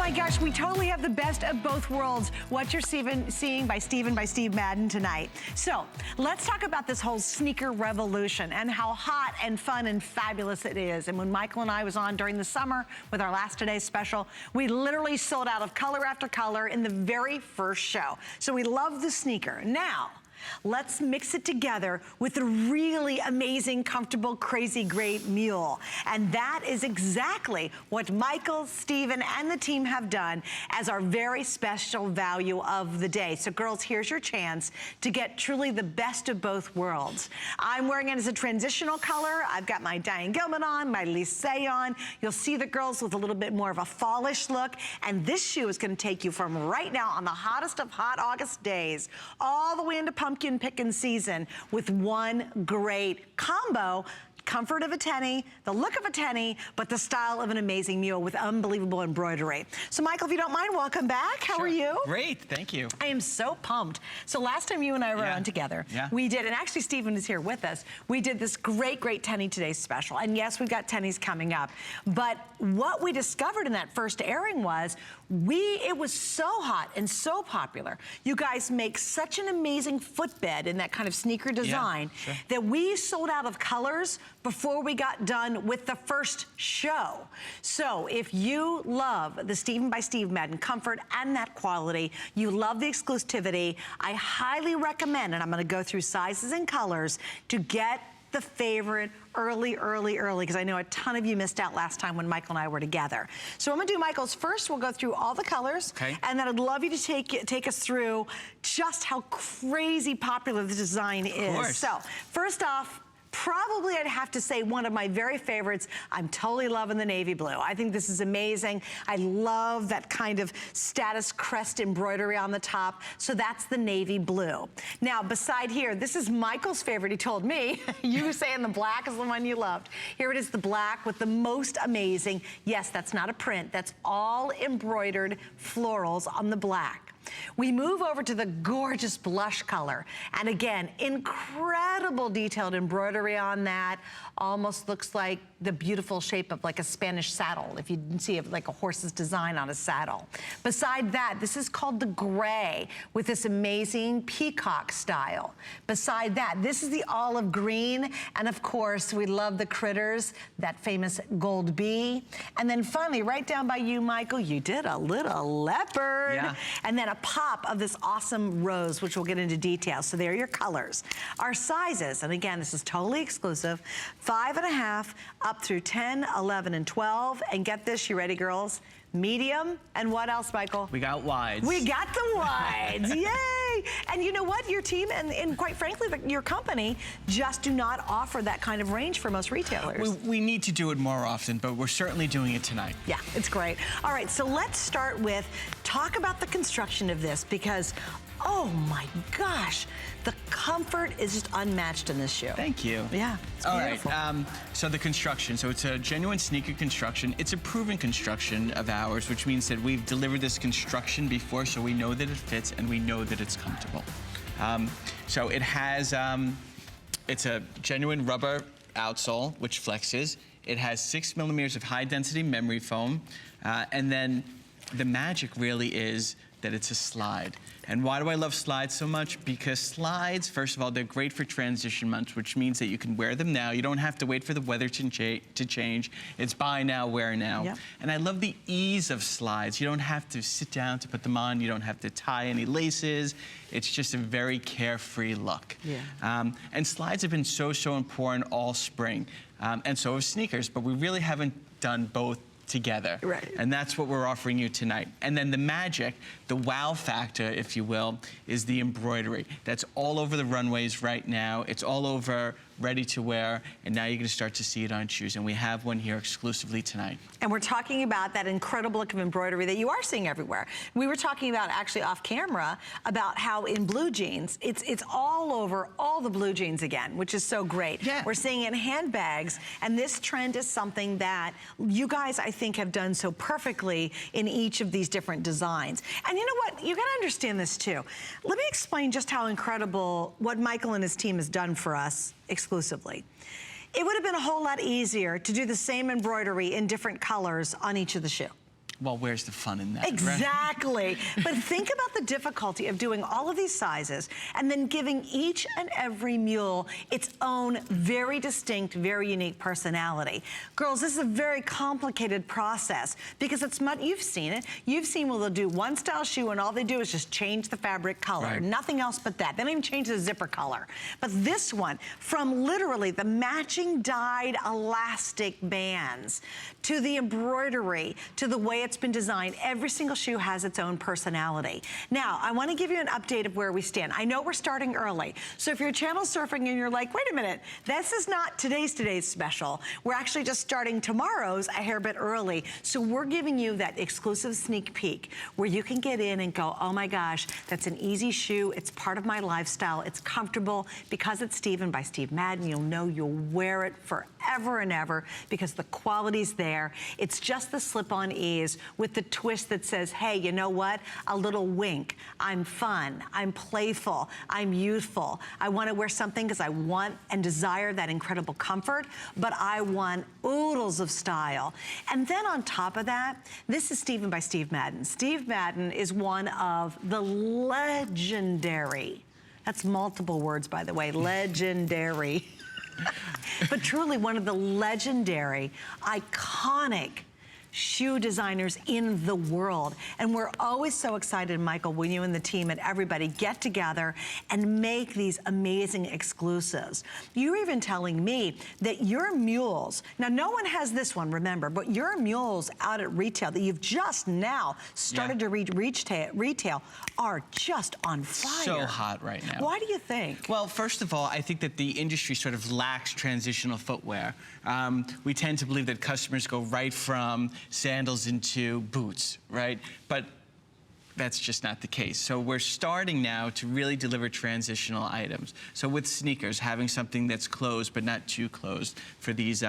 my gosh, we totally have the best of both worlds. What you're seeing by Steve Madden tonight. So let's talk about this whole sneaker revolution and how hot and fun and fabulous it is. And when Michael and I was on during the summer with our Last Today special, we literally sold out of color after color in the very first show. So we love the sneaker. Now, let's mix it together with a really amazing, comfortable, crazy great mule. And that is exactly what Michael, Steven, and the team have done as our very special value of the day. So girls, here's your chance to get truly the best of both worlds. I'm wearing it as a transitional color. I've got my Diane Gilman on, my Lycée on. You'll see the girls with a little bit more of a fallish look. And this shoe is gonna take you from right now on the hottest of hot August days all the way into pumpkin picking season with one great combo. Comfort of a tenny, the look of a tenny, but the style of an amazing mule with unbelievable embroidery. So Michael, if you don't mind, welcome back. How are you? Great, thank you. I am so pumped. So last time you and I were on together, we did, and actually Steven is here with us, we did this great Tenny Today special. And yes, we've got tennies coming up. But what we discovered in that first airing was, it was so hot and so popular. You guys make such an amazing footbed in that kind of sneaker design that we sold out of colors before we got done with the first show. So if you love the Steve Madden comfort and that quality, you love the exclusivity, I highly recommend, and I'm gonna go through sizes and colors, to get the favorite early, because I know a ton of you missed out last time when Michael and I were together. So I'm gonna do Michael's first. We'll go through all the colors, and then I'd love you to take us through just how crazy popular the design is. So first off, probably I'd have to say one of my very favorites. I'm totally loving the navy blue. I think this is amazing. I love that kind of status crest embroidery on the top. So that's the navy blue. Now beside here, this is Michael's favorite. He told me, you saying the black is the one you loved. Here it is, the black with the most amazing, yes, that's not a print, that's all embroidered florals on the black. We move over to the gorgeous blush color. And again, incredible detailed embroidery on that. Almost looks like the beautiful shape of like a Spanish saddle, if you didn't see it, like a horse's design on a saddle. Beside that, this is called the gray with this amazing peacock style. Beside that, this is the olive green. And of course, we love the critters, that famous gold bee. And then finally, right down by you, Michael, you did a little leopard. And then a pop of this awesome rose, which we'll get into detail. So there are your colors. Our sizes, and again, this is totally exclusive, 5.5 up through 10, 11, and 12. And get this, you ready, girls? Medium, and what else, Michael? We got wides. We got the wides, yay! And you know what, your team and quite frankly, your company just do not offer that kind of range for most retailers. We need to do it more often, but we're certainly doing it tonight. Yeah, it's great. All right, so let's start with, talk about the construction of this, because oh my gosh, the comfort is just unmatched in this shoe. Thank you. Yeah, it's beautiful. All right, so the construction, so it's a genuine sneaker construction. It's a proven construction of ours, which means that we've delivered this construction before, so we know that it fits and we know that it's comfortable. So it has, it's a genuine rubber outsole, which flexes. It has 6 millimeters of high density memory foam. And then the magic really is that it's a slide. And why do I love slides so much? Because slides, first of all, they're great for transition months, which means that you can wear them now. You don't have to wait for the weather to change. It's buy now, wear now. And I love the ease of slides. You don't have to sit down to put them on. You don't have to tie any laces. It's just a very carefree look. And slides have been so important all spring. And so have sneakers, but we really haven't done both together. And that's what we're offering you tonight. And then the magic, the wow factor, if you will, is the embroidery. That's all over the runways right now. It's all over, ready to wear, and now you're gonna start to see it on shoes. And we have one here exclusively tonight. And we're talking about that incredible look of embroidery that you are seeing everywhere. We were talking about, actually off camera, about how in blue jeans, it's all over all the blue jeans again, which is so great. We're seeing it in handbags, and this trend is something that you guys, I think, have done so perfectly in each of these different designs. And you know what? You gotta understand this too. Let me explain just how incredible what Michael and his team has done for us exclusively. It would have been a whole lot easier to do the same embroidery in different colors on each of the shoe. well, where's the fun in that? Exactly. Right? But think about the difficulty of doing all of these sizes and then giving each and every mule its own very distinct, very unique personality. Girls, this is a very complicated process because it's much, you've seen it. You've seen where they'll do one style shoe and all they do is just change the fabric color. Right. Nothing else but that. They don't even change the zipper color. But this one, from literally the matching dyed elastic bands to the embroidery, to the way it's been designed, every single shoe has its own personality. Now, I want to give you an update of where we stand. I know we're starting early, so if you're channel surfing and you're like, wait a minute, this is not today's special. We're actually just starting tomorrow's a hair bit early, so we're giving you that exclusive sneak peek where you can get in and go, oh my gosh, that's an easy shoe, it's part of my lifestyle, it's comfortable. Because it's Steven by Steve Madden, you'll know you'll wear it forever and ever because the quality's there. It's just the slip-on ease with the twist that says, hey, you know what? A little wink. I'm fun. I'm playful. I'm youthful. I want to wear something because I want and desire that incredible comfort, but I want oodles of style. And then on top of that, this is Steven by Steve Madden. Steve Madden is one of the legendary, that's multiple words, by the way, legendary. But truly one of the legendary, iconic shoe designers in the world. And we're always so excited, Michael, when you and the team and everybody get together and make these amazing exclusives. You're even telling me that your mules, now no one has this one, remember, but your mules out at retail that you've just now started to reach retail are just on fire. So hot right now. Why do you think? Well, first of all, I think that the industry sort of lacks transitional footwear. We tend to believe that customers go right from sandals into boots, right? But that's just not the case. So we're starting now to really deliver transitional items. So with sneakers, having something that's closed but not too closed for these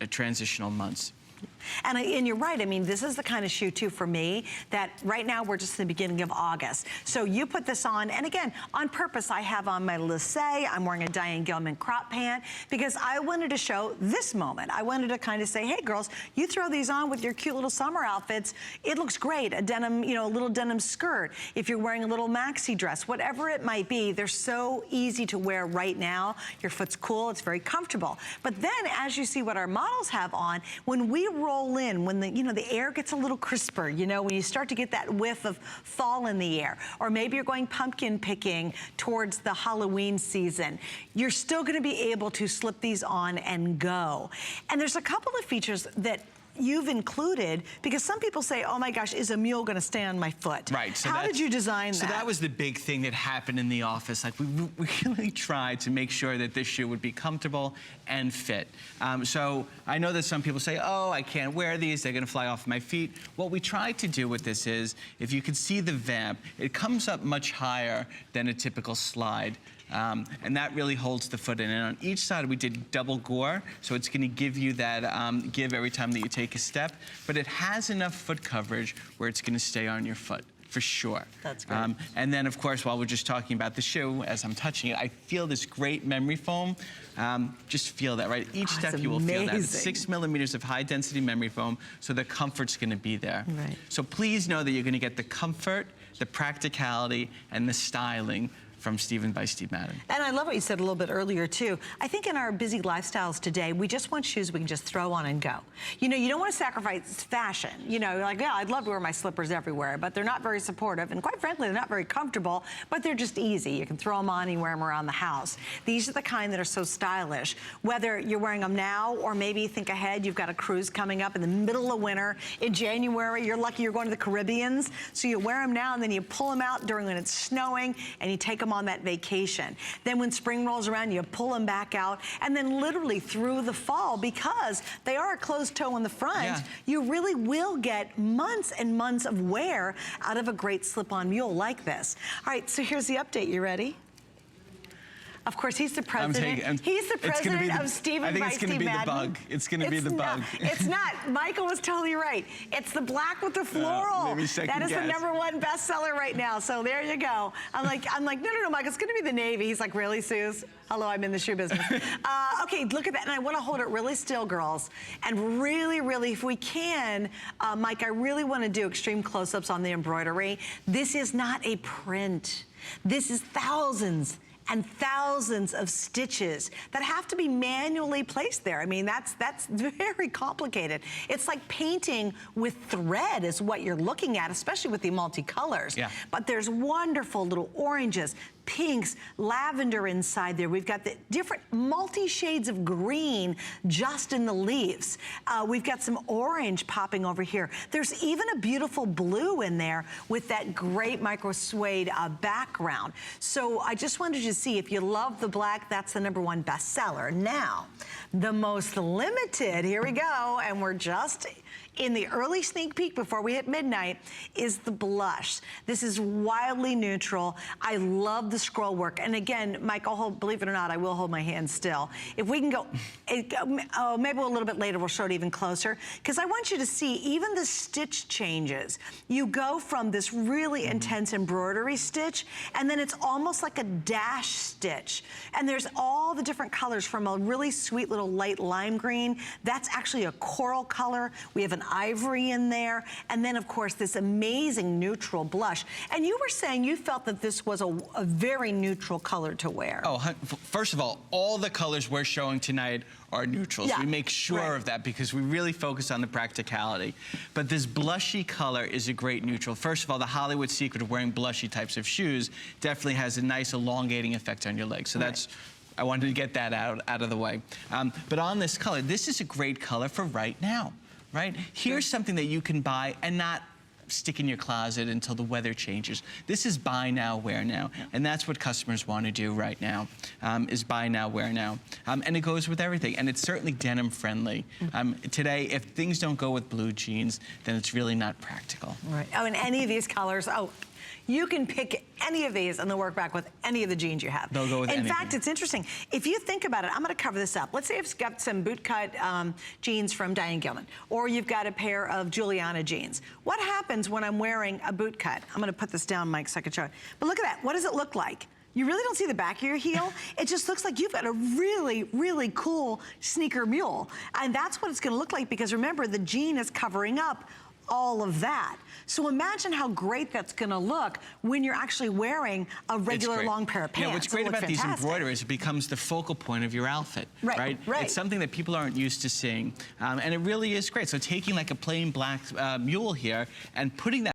transitional months. And you're right, I mean, this is the kind of shoe, too, for me, that right now we're just in the beginning of August. So you put this on, and again, on purpose, I have on my lissé, I'm wearing a Diane Gilman crop pant, because I wanted to show this moment. I wanted to kind of say, hey, girls, you throw these on with your cute little summer outfits, it looks great. A denim, you know, a little denim skirt, if you're wearing a little maxi dress, whatever it might be, they're so easy to wear right now. Your foot's cool, it's very comfortable. But then, as you see what our models have on, when we roll in, when the air gets a little crisper, when you start to get that whiff of fall in the air, or maybe you're going pumpkin picking towards the Halloween season, you're still gonna be able to slip these on and go. And there's a couple of features that you've included, because some people say, oh my gosh, is a mule gonna stay on my foot? Right. So how did you design that? So that was the big thing that happened in the office. Like we really tried to make sure that this shoe would be comfortable and fit. So I know that some people say, oh, I can't wear these, they're gonna fly off my feet. What we tried to do with this is, if you can see the vamp, it comes up much higher than a typical slide. And that really holds the foot in. And on each side, we did double gore, so it's gonna give you that give every time that you take a step, but it has enough foot coverage where it's gonna stay on your foot, for sure. That's great. And then, of course, while we're just talking about the shoe, as I'm touching it, I feel this great memory foam. Just feel that, right? Each step you will feel that. It's 6 millimeters of high density memory foam, so the comfort's gonna be there. Right. So please know that you're gonna get the comfort, the practicality, and the styling from Steven by Steve Madden. And I love what you said a little bit earlier too. I think in our busy lifestyles today, we just want shoes we can just throw on and go. You don't want to sacrifice fashion. You're like, yeah, I'd love to wear my slippers everywhere, but they're not very supportive, and quite frankly, they're not very comfortable, but they're just easy. You can throw them on and wear them around the house. These are the kind that are so stylish. Whether you're wearing them now, or maybe think ahead, you've got a cruise coming up in the middle of winter. In January, you're lucky you're going to the Caribbeans, so you wear them now and then you pull them out during when it's snowing and you take them on that vacation. Then when spring rolls around, you pull them back out, and then literally through the fall, because they are a closed toe in the front, you really will get months and months of wear out of a great slip-on mule like this. All right, so here's the update. You ready? Of course, he's the president. He's the president of Stephen by Steve Madden. I think it's going to be the bug. It's going to be the bug. It's not. Michael was totally right. It's the black with the floral. That is the #1 bestseller right now. So there you go. I'm like, no, Michael, it's going to be the navy. He's like, really, Suze? Hello, I'm in the shoe business. Okay, look at that. And I want to hold it really still, girls. And really, really, if we can, Mike, I really want to do extreme close-ups on the embroidery. This is not a print. This is thousands and thousands of stitches that have to be manually placed there. I mean, that's very complicated. It's like painting with thread is what you're looking at, especially with the multicolors. Yeah. But there's wonderful little oranges, pinks, lavender inside there. We've got the different multi-shades of green just in the leaves. We've got some orange popping over here. There's even a beautiful blue in there with that great micro-suede background. So I just wanted you to see, if you love the black, that's the #1 bestseller. Now, the most limited, here we go, and we're just in the early sneak peek before we hit midnight, is the blush. This is wildly neutral. I love the scroll work. And again, Mike, believe it or not, I will hold my hand still. If we can go, maybe a little bit later we'll show it even closer, because I want you to see even the stitch changes. You go from this really intense embroidery stitch, and then it's almost like a dash stitch. And there's all the different colors, from a really sweet little light lime green. That's actually a coral color. We have an ivory in there, and then of course this amazing neutral blush. And you were saying you felt that this was a very neutral color to wear. Oh, first of all the colors we're showing tonight are neutrals. Yeah, we make sure of that because we really focus on the practicality. But this blushy color is a great neutral. First of all, the Hollywood secret of wearing blushy types of shoes definitely has a nice elongating effect on your legs. So that's, I wanted to get that out of the way. But on this color, this is a great color for right now. Right? Here's something that you can buy and not stick in your closet until the weather changes. This is buy now, wear now. And that's what customers want to do right now, is buy now, wear now. And it goes with everything. And it's certainly denim friendly. Today, if things don't go with blue jeans, then it's really not practical. Right. Oh, and any of these colors, you can pick any of these and they'll work back with any of the jeans you have. They'll go with anything. In fact, it's interesting. If you think about it, I'm going to cover this up. Let's say you've got some bootcut jeans from Diane Gilman, or you've got a pair of Juliana jeans. What happens when I'm wearing a bootcut? I'm going to put this down, Mike, so I can show it. But look at that. What does it look like? You really don't see the back of your heel. It just looks like you've got a really, really cool sneaker mule. And that's what it's going to look like, because remember, the jean is covering up all of that. So imagine how great that's gonna look when you're actually wearing a regular long pair of pants. Yeah, what's great about these embroideries, it becomes the focal point of your outfit, right? It's something that people aren't used to seeing, and it really is great. So taking like a plain black mule here and putting that